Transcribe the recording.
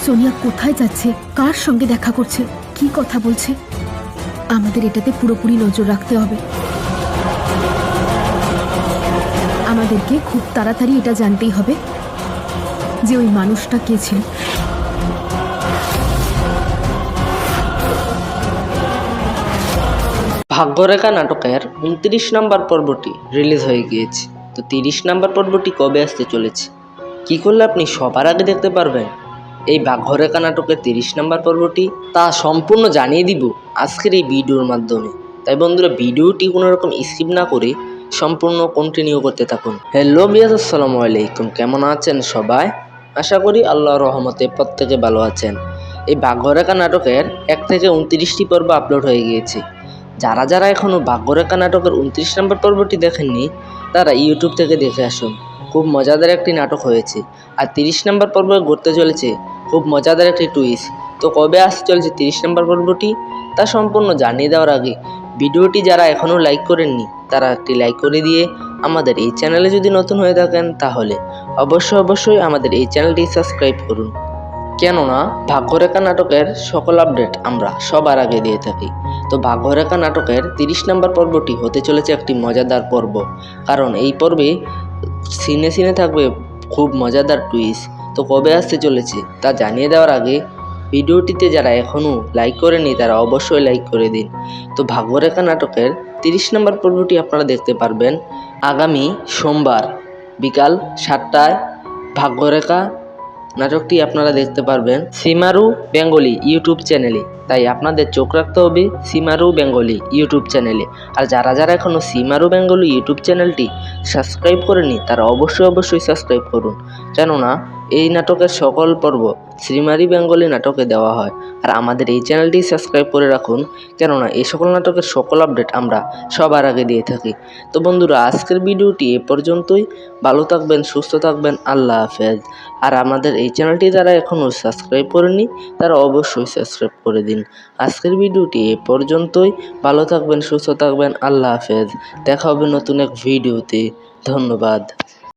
সোনিয়া কোথায় যাচ্ছে, কার সঙ্গে দেখা করছে, কি কথা বলছে? আমাদের এটাতে পুরোপুরি নজর রাখতে হবে। আমাদেরকে খুব তাড়াতাড়ি এটা জানতেই হবে যে ওই মানুষটা কে ছিল। ভাগ্যরেখা নাটকের 29 নম্বর পর্বটি রিলিজ হয়ে গিয়েছে। তো 30 নম্বর পর্বটি কবে আসতে চলেছে, কি করলে আপনি সবার আগে দেখতে পারবেন এই ভাগ্যরেখা নাটকের 30 নম্বর পর্বটি, তা সম্পূর্ণ জানিয়ে দিব আজকের এই ভিডিওর মাধ্যমে। তাই বন্ধুরা, ভিডিওটি কোনো রকম স্কিপ না করে সম্পূর্ণ কন্টিনিউ করতে থাকুন। হ্যালো বিয়াস, আসসালামু আলাইকুম। কেমন আছেন সবাই? আশা করি আল্লাহর রহমতে প্রত্যেকে ভালো আছেন। এই ভাগ্যরেখা নাটকের 1 থেকে 29টি পর্ব আপলোড হয়ে গিয়েছে। যারা যারা এখনও ভাগ্যরেখা নাটকের 29 নম্বর পর্বটি দেখেননি, তারা ইউটিউব থেকে দেখে আসুন। খুব মজাদার একটি নাটক হয়েছে। আর 30 নম্বর পর্বে ঘটতে চলেছে খুব মজাদার একটি টুইস্ট। তো কবে আসতে চলেছে 30 নম্বর পর্বটি, তা সম্পূর্ণ জানিয়ে দেওয়ার আগে ভিডিওটি যারা এখনও লাইক করেননি, তারা একটি লাইক করে দিয়ে আমাদের এই চ্যানেলে যদি নতুন হয়ে থাকেন, তাহলে অবশ্যই আমাদের এই চ্যানেলটি সাবস্ক্রাইব করুন। কেননা ভাগ্যরেখা নাটকের সকল আপডেট আমরা সবার আগে দিয়ে থাকি। তো ভাগ্যরেখা নাটকের 30 নম্বর পর্বটি হতে চলেছে একটি মজাদার পর্ব, কারণ এই পর্বে সিনে সিনে থাকবে খুব মজাদার টুইস্ট। তো কবে আসতে চলেছে তা জানিয়ে দেওয়ার আগে ভিডিওটিতে যারা এখনও লাইক করেনি, তারা অবশ্যই লাইক করে দিন। তো ভাগ্যরেখা নাটকের 30 নম্বর পর্বটি আপনারা দেখতে পারবেন আগামী সোমবার বিকাল 7টায়। ভাগ্যরেখা নাটকটি আপনারা দেখতে পারবেন সিমারু বেঙ্গলি ইউটিউব চ্যানেলে। তাই আপনাদের চোখ রাখতে হবে সিমারু বেঙ্গলি ইউটিউব চ্যানেলে। আর যারা যারা এখনও সিমারু বেঙ্গলি ইউটিউব চ্যানেলটি সাবস্ক্রাইব করেনি, তারা অবশ্যই সাবস্ক্রাইব করুন। কেননা এই নাটকের সকল পর্ব শ্রীমারি বেঙ্গলি নাটকে দেওয়া হয়। আর আমাদের এই চ্যানেলটি সাবস্ক্রাইব করে রাখুন, কেননা এই সকল নাটকের সকল আপডেট আমরা সবার আগে দিয়ে থাকি। তো বন্ধুরা, আজকের ভিডিওটি এ পর্যন্তই। ভালো থাকবেন, সুস্থ থাকবেন, আল্লাহ হাফেজ। আর আমাদের এই চ্যানেলটি যারা এখনও সাবস্ক্রাইব করেনি, তারা অবশ্যই সাবস্ক্রাইব করে দিন। আজকের ভিডিওটি এ পর্যন্তই। ভালো থাকবেন, সুস্থ থাকবেন, আল্লাহ হাফেজ। দেখা হবে নতুন এক ভিডিওতে। ধন্যবাদ।